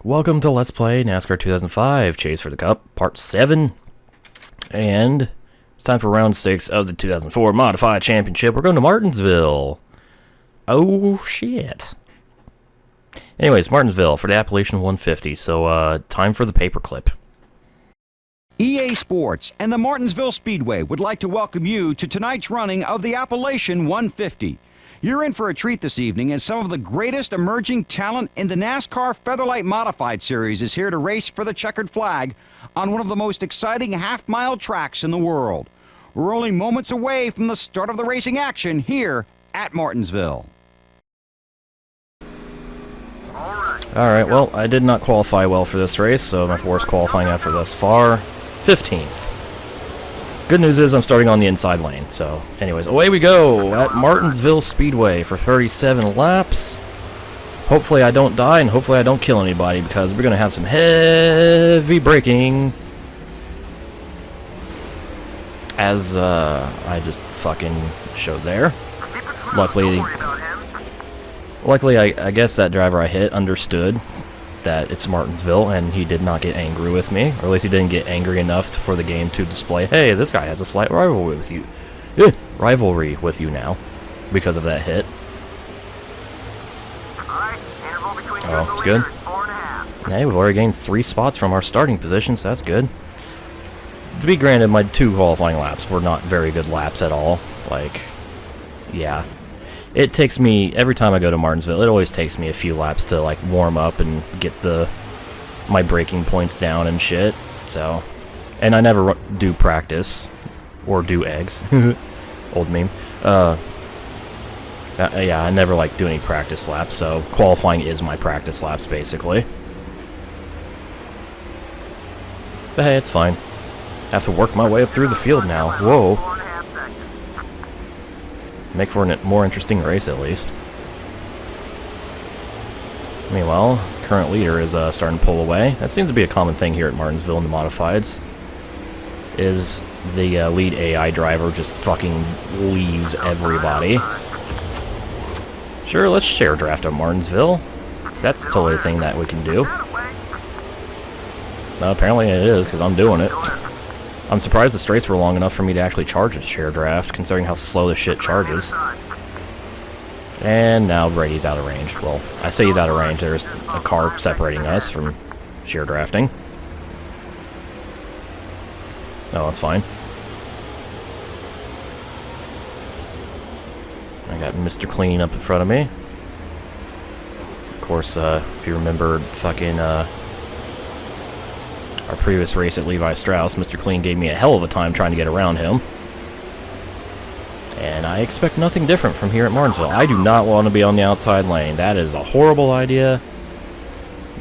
Welcome to Let's Play NASCAR 2005 Chase for the Cup, Part 7. And it's time for Round 6 of the 2004 Modified Championship. We're going to Martinsville. Oh, shit. Anyways, Martinsville for the Appalachian 150. So, time for the paperclip. EA Sports and the Martinsville Speedway would like to welcome you to tonight's running of the Appalachian 150. You're in for a treat this evening, as some of the greatest emerging talent in the NASCAR Featherlight Modified Series is here to race for the checkered flag on one of the most exciting half-mile tracks in the world. We're only moments away from the start of the racing action here at Martinsville. Alright, well, I did not qualify well for this race, so my worst qualifying effort thus far, 15th. Good news is I'm starting on the inside lane, so anyways, away we go at Martinsville Speedway for 37 laps. Hopefully I don't die and hopefully I don't kill anybody, because we're going to have some heavy braking. As I just fucking showed there. Luckily, I guess that driver I hit understood that it's Martinsville, and he did not get angry with me, or at least he didn't get angry enough for the game to display, hey, this guy has a slight rivalry with you now, because of that hit. Oh, it's good. Hey, we've already gained 3 spots from our starting position, so that's good. To be granted, my 2 qualifying laps were not very good laps at all. Like, yeah. It takes me, every time I go to Martinsville, it always takes me a few laps to, like, warm up and get my braking points down and shit, so. And I never do practice, or do eggs. Old meme. Yeah, I never, like, do any practice laps, so qualifying is my practice laps, basically. But hey, it's fine. I have to work my way up through the field now. Whoa. Make for a more interesting race, at least. Meanwhile, current leader is starting to pull away. That seems to be a common thing here at Martinsville in the Modifieds. Is the lead AI driver just fucking leaves everybody. Sure, let's share draft at Martinsville. So that's totally a thing that we can do. Well, apparently it is, because I'm doing it. I'm surprised the straights were long enough for me to actually charge a share draft, considering how slow this shit charges. And now Brady's out of range. Well, I say he's out of range. There's a car separating us from share drafting. Oh, that's fine. I got Mr. Clean up in front of me. Of course, if you remember fucking, our previous race at Levi Strauss, Mr. Clean gave me a hell of a time trying to get around him. And I expect nothing different from here at Martinsville. I do not want to be on the outside lane. That is a horrible idea.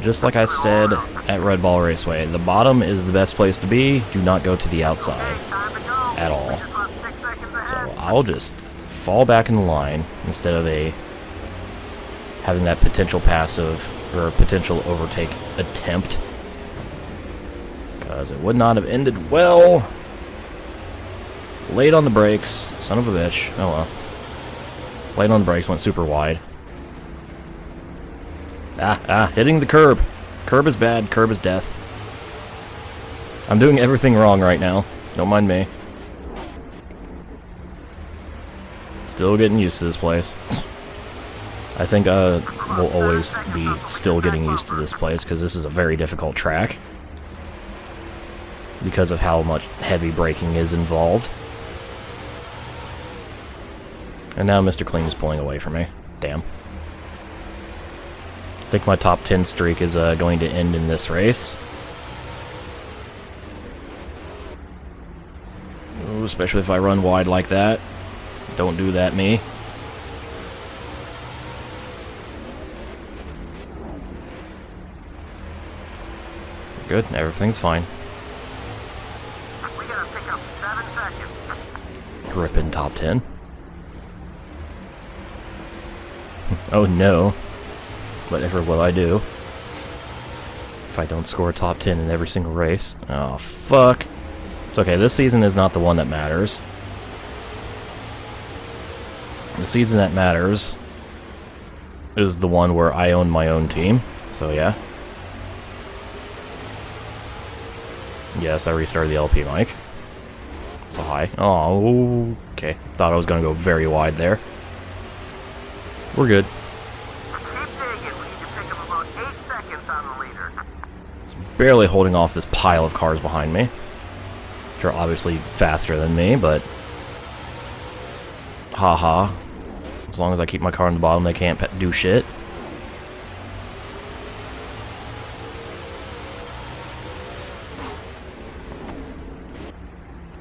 Just like I said at Red Ball Raceway, the bottom is the best place to be. Do not go to the outside at all. So I'll just fall back in the line instead of having that potential passive or potential overtake attempt. Because it would not have ended well. Late on the brakes. Son of a bitch. Oh well. It's late on the brakes. Went super wide. Hitting the curb. Curb is bad. Curb is death. I'm doing everything wrong right now. Don't mind me. Still getting used to this place. I think we'll always be still getting used to this place, because this is a very difficult track. Because of how much heavy braking is involved. And now Mr. Clean is pulling away from me. Damn. I think my top 10 streak is going to end in this race. Ooh, especially if I run wide like that. Don't do that, me. Good, everything's fine. Gripping top 10. Oh no. Whatever will I do if I don't score a top 10 in every single race? Oh, fuck. It's okay, this season is not the one that matters. The season that matters is the one where I own my own team. So yeah. Yes, I restarted the LP mic. So high. Oh, okay. Thought I was going to go very wide there. We're good. Just barely holding off this pile of cars behind me. Which are obviously faster than me, but... haha. As long as I keep my car on the bottom, they can't do shit.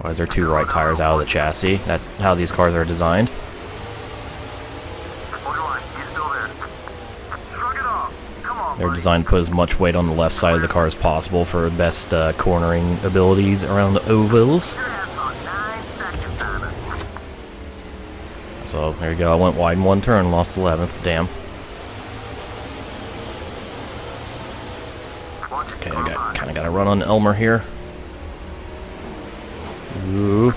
Why is there two right tires out of the chassis? That's how these cars are designed. They're designed to put as much weight on the left side of the car as possible for best cornering abilities around the ovals. So, there you go. I went wide in one turn, lost 11th. Damn. Okay, I kind of got to run on Elmer here. Ooh.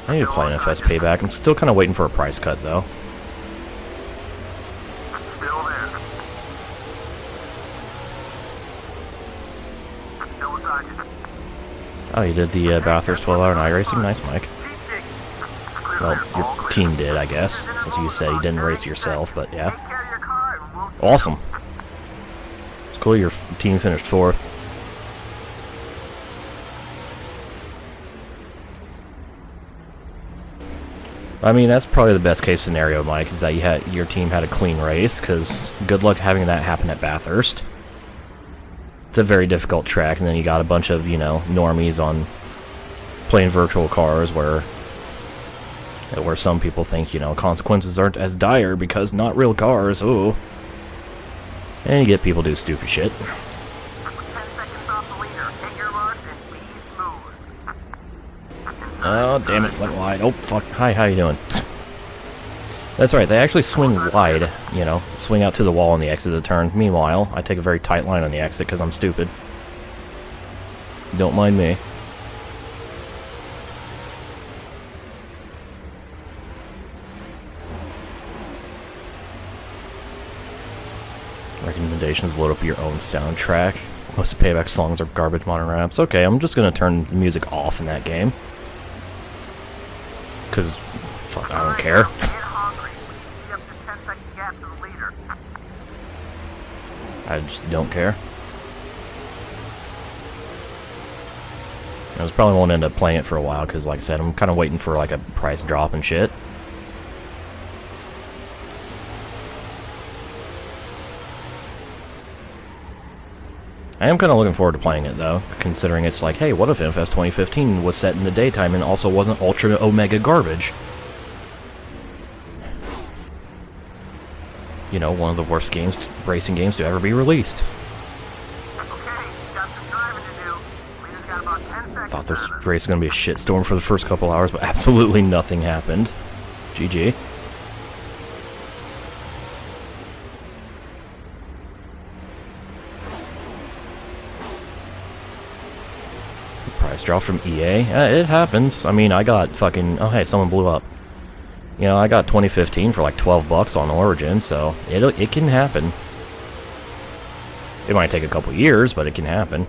I need to play an FS Payback. I'm still kind of waiting for a price cut, though. Oh, you did the Bathurst 12-hour night racing? Nice, Mike. Well, your team did, I guess, since you said you didn't race yourself, but yeah. Awesome. It's cool your team finished 4th. I mean, that's probably the best case scenario, Mike, is that your team had a clean race, because good luck having that happen at Bathurst. It's a very difficult track, and then you got a bunch of, you know, normies on playing virtual cars where some people think, you know, consequences aren't as dire because not real cars, ooh. And you get people do stupid shit. Oh, damn it, went wide. Oh, fuck. Hi, how you doing? That's right, they actually swing wide, you know, swing out to the wall on the exit of the turn. Meanwhile, I take a very tight line on the exit because I'm stupid. Don't mind me. Recommendations: load up your own soundtrack. Most of Payback songs are garbage modern raps. Okay, I'm just gonna turn the music off in that game. Cause, fuck, I don't care. I just don't care. I probably won't end up playing it for a while, because like I said, I'm kind of waiting for like a price drop and shit. I am kind of looking forward to playing it, though, considering it's like, hey, what if NFS 2015 was set in the daytime and also wasn't ultra omega garbage? You know, one of the worst racing games to ever be released. Thought this race was going to be a shitstorm for the first couple hours, but absolutely nothing happened. GG. Price drop from EA? It happens. I mean, I got fucking... Oh, hey, someone blew up. You know, I got 2015 for like 12 bucks on Origin, so it can happen. It might take a couple years, but it can happen.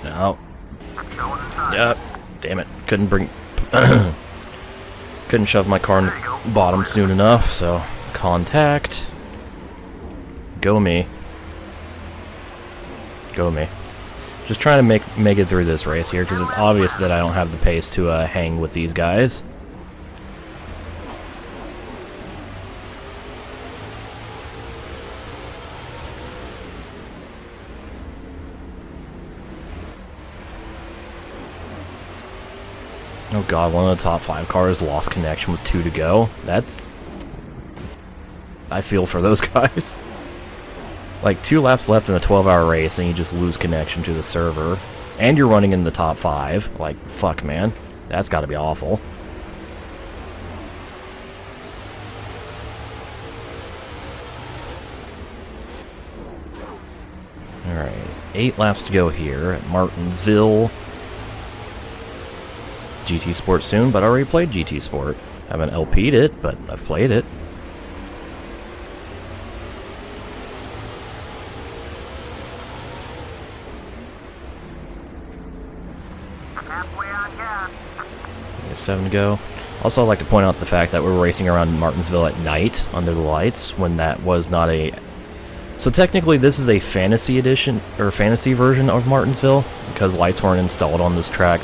No. Yep. Damn it. Couldn't shove my car in the bottom soon enough, so... Contact. Go me. Go me. Just trying to make it through this race here, because it's obvious that I don't have the pace to hang with these guys. Oh god, one of the top 5 cars lost connection with 2 to go. That's... I feel for those guys. Like, 2 laps left in a 12-hour race, and you just lose connection to the server. And you're running in the top 5. Like, fuck, man. That's gotta be awful. Alright, 8 laps to go here at Martinsville. GT Sport soon, but I already played GT Sport. Haven't LP'd it, but I've played it. Okay, 7 to go. Also, I'd like to point out the fact that we're racing around Martinsville at night under the lights when that was not a... So technically this is a fantasy edition, or fantasy version of Martinsville, because lights weren't installed on this track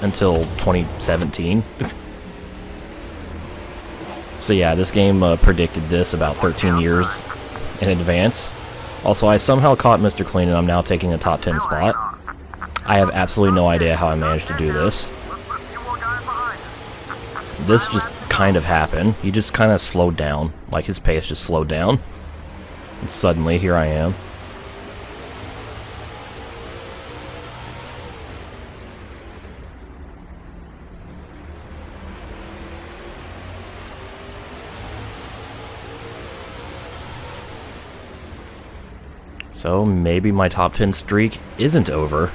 until 2017. So yeah, this game predicted this about 13 years in advance. Also, I somehow caught Mr. Clean and I'm now taking a top 10 spot. I have absolutely no idea how I managed to do this. This just kind of happened. He just kind of slowed down. Like, his pace just slowed down. And suddenly, here I am. So, maybe my top 10 streak isn't over.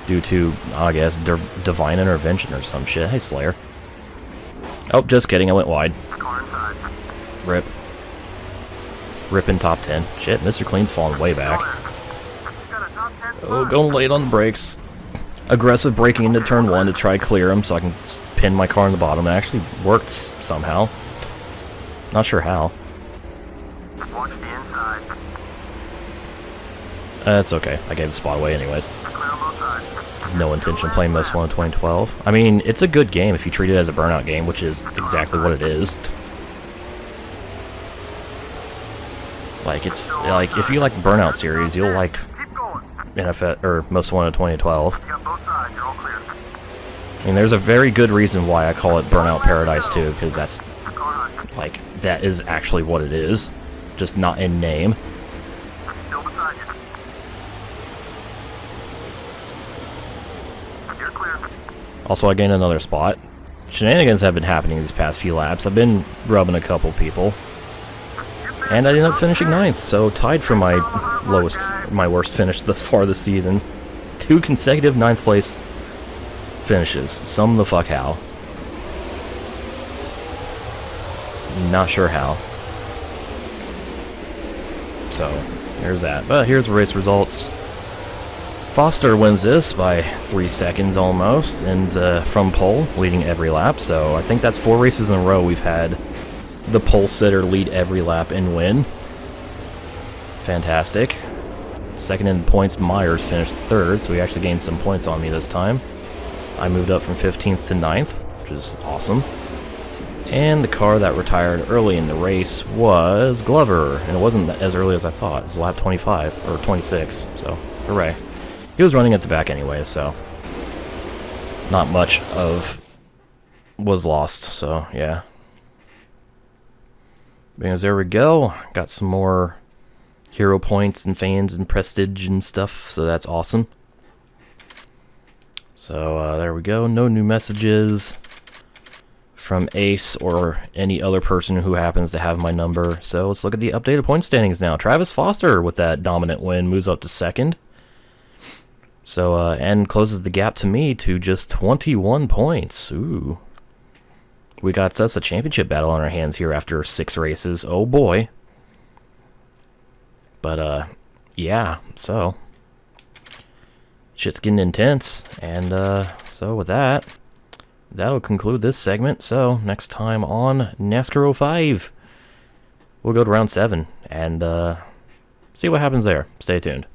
Due to, I guess, divine intervention or some shit. Hey, Slayer. Oh, just kidding. I went wide. Rip. Rip in top 10. Shit, Mr. Clean's falling way back. Oh, going late on the brakes. Aggressive braking into turn 1 to try clear him so I can pin my car in the bottom. It actually worked somehow. Not sure how. That's okay. I gave the spot away anyways. No intention of playing most one in 2012. I mean, it's a good game if you treat it as a burnout game, which is exactly what it is. Like, it's like if you like the Burnout series, you'll like NFS or most one in 2012. I mean, there's a very good reason why I call it Burnout Paradise 2, because that's like that is actually what it is, just not in name. Also, I gained another spot. Shenanigans have been happening these past few laps. I've been rubbing a couple people. And I ended up finishing 9th, so tied for my worst finish thus far this season. 2 consecutive 9th place finishes. Sum the fuck how. Not sure how. So, there's that. But here's the race results. Foster wins this by 3 seconds almost, and from pole, leading every lap. So I think that's 4 races in a row we've had the pole sitter lead every lap and win. Fantastic. Second in points, Myers finished 3rd, so he actually gained some points on me this time. I moved up from 15th to 9th, which is awesome. And the car that retired early in the race was Glover, and it wasn't as early as I thought. It was lap 25, or 26, so hooray. He was running at the back anyway, so not much of was lost, so yeah. Because there we go. Got some more hero points and fans and prestige and stuff, so that's awesome. So there we go. No new messages from Ace or any other person who happens to have my number. So let's look at the updated point standings now. Travis Foster with that dominant win moves up to 2nd. So, and closes the gap to me to just 21 points. Ooh. We got us a championship battle on our hands here after 6 races. Oh boy. But, yeah, so. Shit's getting intense. And, so with that, that'll conclude this segment. So, next time on NASCAR 05, we'll go to round 7 and, see what happens there. Stay tuned.